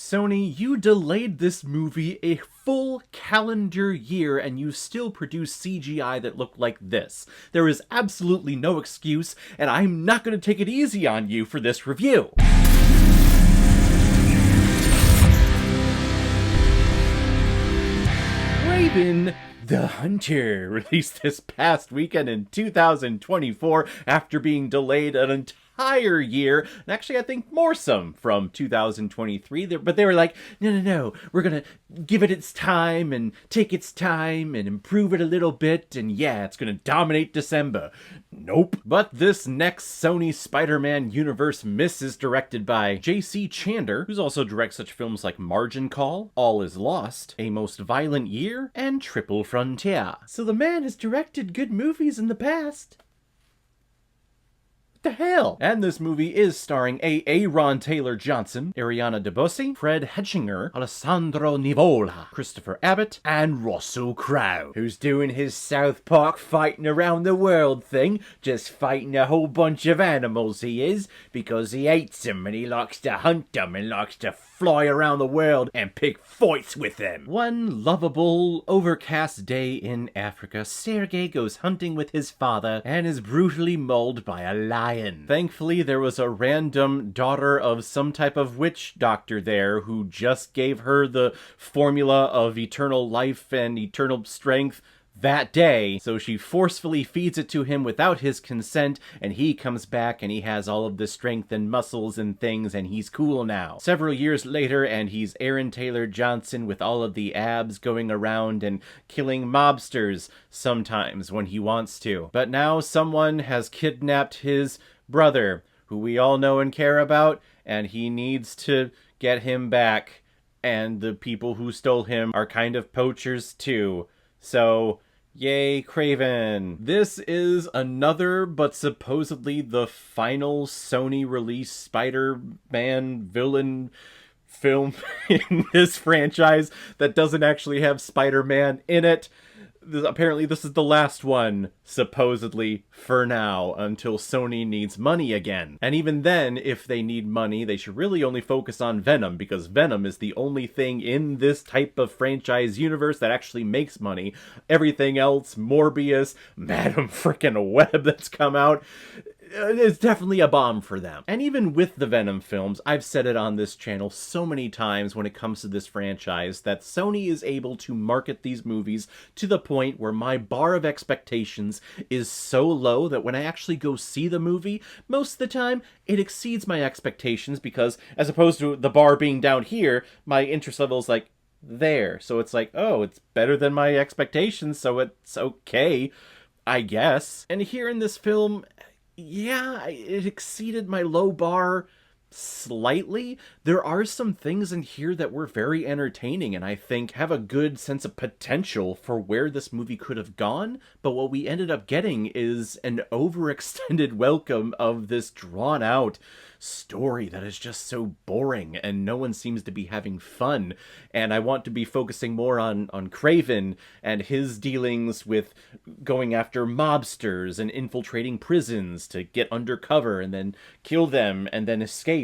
Sony, you delayed this movie a full calendar year and you still produced CGI that looked like this. There is absolutely no excuse, and I'm not going to take it easy on you for this review. Kraven the Hunter released this past weekend in 2024 after being delayed an entire year, and actually I think more some from 2023, but they were like, no, we're gonna give it its time and take its time and improve it a little bit, and yeah, it's gonna dominate December. Nope. But this next Sony Spider-Man universe miss is directed by J.C. Chander, who's also directs such films like Margin Call, All Is Lost, A Most Violent Year, and Triple Frontier. So the man has directed good movies in the past. The hell? And this movie is starring Aaron Taylor Johnson, Ariana DeBose, Fred Hetchinger, Alessandro Nivola, Christopher Abbott, and Russell Crowe, who's doing his South Park fighting around the world thing, just fighting a whole bunch of animals he is, because he hates them and he likes to hunt them and likes to fly around the world and pick fights with them. One lovable, overcast day in Africa, Sergei goes hunting with his father and is brutally mauled by a lion. Thankfully, there was a random daughter of some type of witch doctor there who just gave her the formula of eternal life and eternal strength that day, so she forcefully feeds it to him without his consent, and he comes back and he has all of the strength and muscles and things, and he's cool now. Several years later, and he's Aaron Taylor Johnson with all of the abs going around and killing mobsters sometimes when he wants to. But now someone has kidnapped his brother, who we all know and care about, and he needs to get him back, and the people who stole him are kind of poachers too. So, yay, Kraven. This is another, but supposedly the final Sony release Spider-Man villain film in this franchise that doesn't actually have Spider-Man in it. Apparently this is the last one, supposedly, for now, until Sony needs money again. And even then, if they need money, they should really only focus on Venom, because Venom is the only thing in this type of franchise universe that actually makes money. Everything else, Morbius, Madam Frickin' Web that's come out, it's definitely a bomb for them. And even with the Venom films, I've said it on this channel so many times when it comes to this franchise, that Sony is able to market these movies to the point where my bar of expectations is so low that when I actually go see the movie, most of the time, it exceeds my expectations, because as opposed to the bar being down here, my interest level is like there. So it's like, oh, it's better than my expectations, so it's okay, I guess. And here in this film, yeah, it exceeded my low bar slightly. There are some things in here that were very entertaining and I think have a good sense of potential for where this movie could have gone, but what we ended up getting is an overextended welcome of this drawn-out story that is just so boring and no one seems to be having fun. And I want to be focusing more on Kraven and his dealings with going after mobsters and infiltrating prisons to get undercover and then kill them and then escape,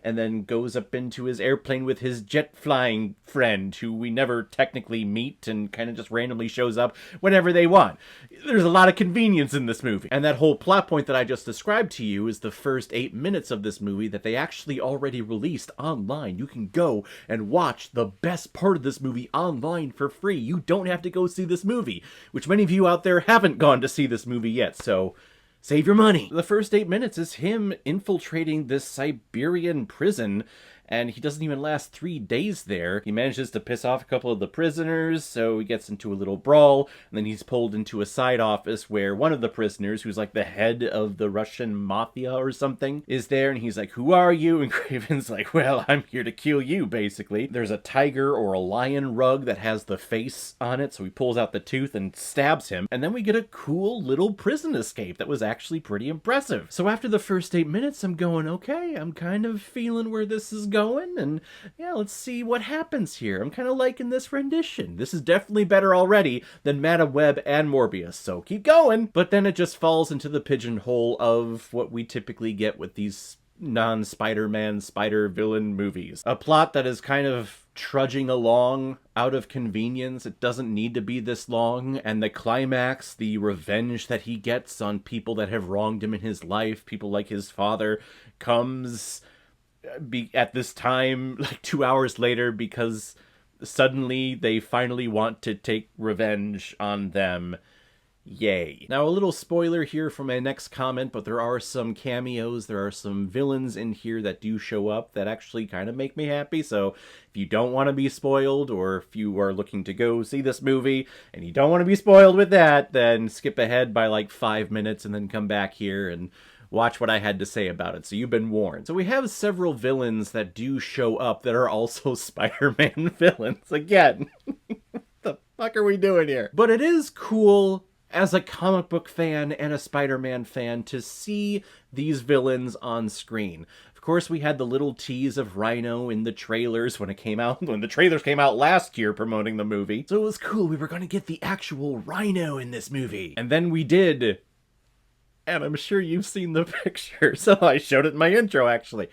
and then goes up into his airplane with his jet flying friend who we never technically meet and kind of just randomly shows up whenever they want. There's a lot of convenience in this movie. And that whole plot point that I just described to you is the first 8 minutes of this movie that they actually already released online. You can go and watch the best part of this movie online for free. You don't have to go see this movie, which many of you out there haven't gone to see this movie yet, so save your money. The first 8 minutes is him infiltrating this Siberian prison, and he doesn't even last 3 days there. He manages to piss off a couple of the prisoners, so he gets into a little brawl, and then he's pulled into a side office where one of the prisoners, who's like the head of the Russian mafia or something, is there, and he's like, "Who are you?" And Kraven's like, "Well, I'm here to kill you," basically. There's a tiger or a lion rug that has the face on it, so he pulls out the tooth and stabs him, and then we get a cool little prison escape that was actually pretty impressive. So after the first 8 minutes, I'm going, okay, I'm kind of feeling where this is going, and yeah, let's see what happens here. I'm kind of liking this rendition. This is definitely better already than Madam Web and Morbius, so keep going. But then it just falls into the pigeonhole of what we typically get with these non-Spider-Man spider-villain movies. A plot that is kind of trudging along out of convenience. It doesn't need to be this long, and the climax, the revenge that he gets on people that have wronged him in his life, people like his father, comes at this time, like 2 hours later, because suddenly they finally want to take revenge on them. Yay. Now, a little spoiler here for my next comment, but there are some cameos, there are some villains in here that do show up that actually kind of make me happy, so if you don't want to be spoiled, or if you are looking to go see this movie, and you don't want to be spoiled with that, then skip ahead by like 5 minutes and then come back here and watch what I had to say about it, so you've been warned. So we have several villains that do show up that are also Spider-Man villains. Again, what the fuck are we doing here? But it is cool as a comic book fan and a Spider-Man fan to see these villains on screen. Of course, we had the little tease of Rhino in the trailers when the trailers came out last year promoting the movie. So it was cool, we were going to get the actual Rhino in this movie. And then we did. And I'm sure you've seen the picture, so I showed it in my intro, actually.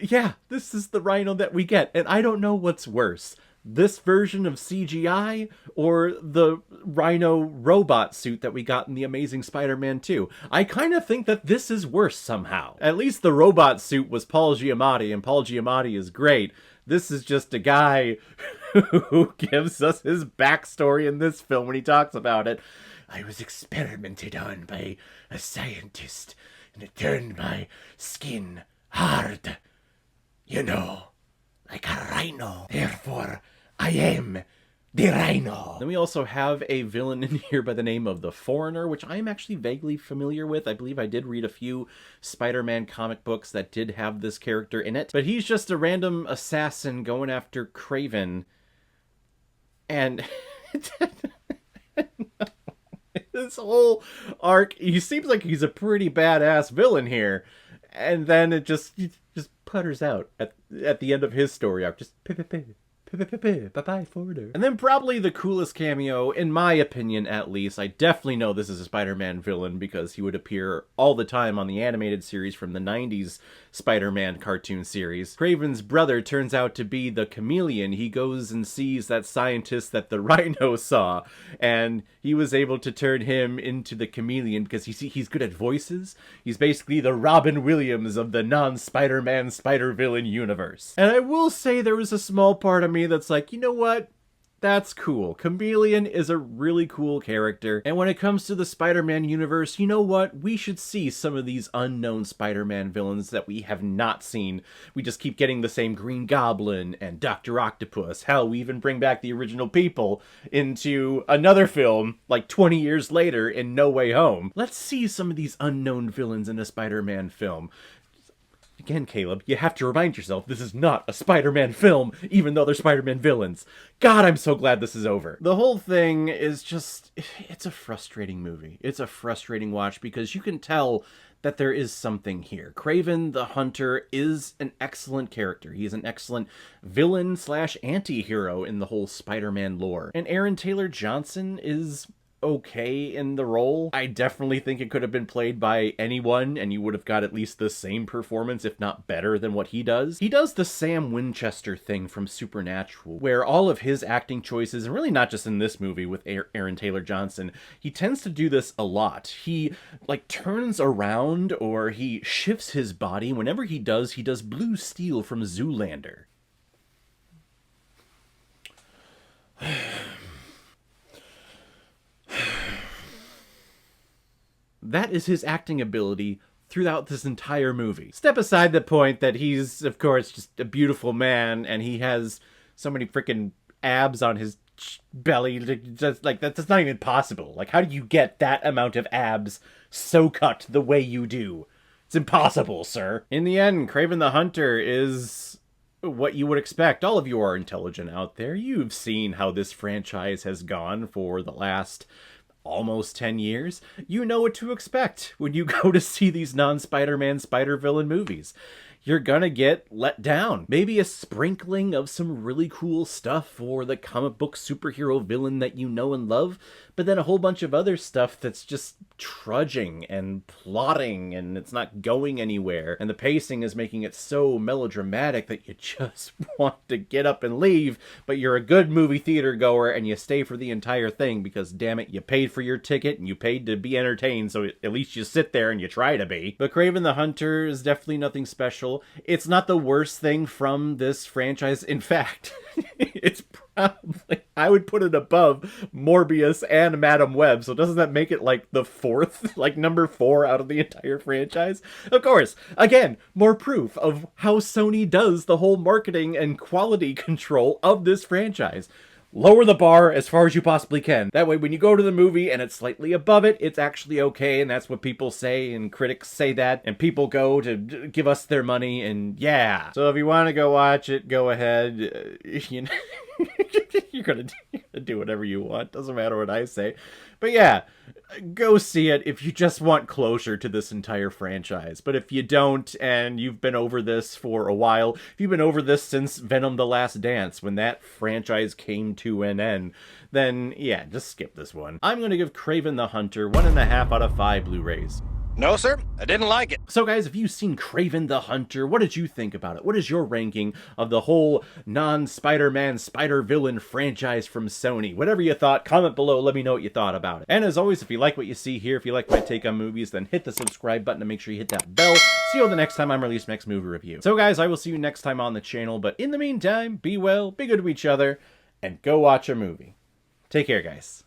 Yeah, this is the Rhino that we get, and I don't know what's worse. This version of CGI, or the Rhino robot suit that we got in The Amazing Spider-Man 2. I kind of think that this is worse somehow. At least the robot suit was Paul Giamatti, and Paul Giamatti is great. This is just a guy who gives us his backstory in this film when he talks about it. I was experimented on by a scientist, and it turned my skin hard. You know, like a rhino. Therefore, I am the Rhino. Then we also have a villain in here by the name of the Foreigner, which I am actually vaguely familiar with. I believe I did read a few Spider-Man comic books that did have this character in it. But he's just a random assassin going after Kraven. And this whole arc, he seems like he's a pretty badass villain here. And then it just putters out at the end of his story arc. Just bye-bye, Foreigner. And then probably the coolest cameo, in my opinion at least, I definitely know this is a Spider-Man villain because he would appear all the time on the animated series from the 90s Spider-Man cartoon series. Kraven's brother turns out to be the chameleon. He goes and sees that scientist that the Rhino saw, and he was able to turn him into the chameleon because he's good at voices. He's basically the Robin Williams of the non-Spider-Man Spider-Villain universe. And I will say there was a small part of me that's like, you know what? That's cool. Chameleon is a really cool character. And when it comes to the Spider-Man universe, you know what? We should see some of these unknown Spider-Man villains that we have not seen. We just keep getting the same Green Goblin and Dr. Octopus. Hell, we even bring back the original people into another film like 20 years later in No Way Home. Let's see some of these unknown villains in a Spider-Man film. Again, Caleb, you have to remind yourself this is not a Spider-Man film, even though they're Spider-Man villains. God, I'm so glad this is over. The whole thing is just, it's a frustrating movie. It's a frustrating watch because you can tell that there is something here. Kraven the Hunter is an excellent character. He is an excellent villain slash anti-hero in the whole Spider-Man lore. And Aaron Taylor Johnson is okay in the role. I definitely think it could have been played by anyone and you would have got at least the same performance, if not better than what he does. He does the Sam Winchester thing from Supernatural, where all of his acting choices, and really not just in this movie with Aaron Taylor Johnson, he tends to do this a lot. He like turns around or he shifts his body. Whenever he does Blue Steel from Zoolander. That is his acting ability throughout this entire movie. Step aside the point that he's, of course, just a beautiful man and he has so many freaking abs on his belly. Just, like, that's not even possible. Like, how do you get that amount of abs so cut the way you do? It's impossible, sir. In the end, Kraven the Hunter is what you would expect. All of you are intelligent out there. You've seen how this franchise has gone for the last almost 10 years. You know what to expect when you go to see these non-Spider-Man Spider-Villain movies. You're gonna get let down. Maybe a sprinkling of some really cool stuff for the comic book superhero villain that you know and love, but then a whole bunch of other stuff that's just trudging and plotting, and it's not going anywhere, and the pacing is making it so melodramatic that you just want to get up and leave, but you're a good movie theater goer and you stay for the entire thing because, damn it, you paid for your ticket and you paid to be entertained, so at least you sit there and you try to be. But Kraven the Hunter is definitely nothing special. It's not the worst thing from this franchise. In fact, it's probably, I would put it above Morbius and Madam Web, so doesn't that make it like the fourth, like number 4 out of the entire franchise? Of course, again, more proof of how Sony does the whole marketing and quality control of this franchise. Lower the bar as far as you possibly can. That way, when you go to the movie and it's slightly above it, it's actually okay, and that's what people say, and critics say that, and people go to give us their money, and yeah. So if you want to go watch it, go ahead. You know, you're gonna do whatever you want. Doesn't matter what I say. But yeah, go see it if you just want closure to this entire franchise. But if you don't, and you've been over this for a while, if you've been over this since Venom: The Last Dance, when that franchise came to an end, then yeah, just skip this one. I'm gonna give Kraven the Hunter 1.5 out of 5 Blu-rays. No, sir, I didn't like it. So guys, if you've seen Kraven the Hunter, what did you think about it? What is your ranking of the whole non-Spider-Man, Spider-Villain franchise from Sony? Whatever you thought, comment below, let me know what you thought about it. And as always, if you like what you see here, if you like my take on movies, then hit the subscribe button to make sure you hit that bell. See you the next time I'm releasing next movie review. So guys, I will see you next time on the channel, but in the meantime, be well, be good to each other, and go watch a movie. Take care, guys.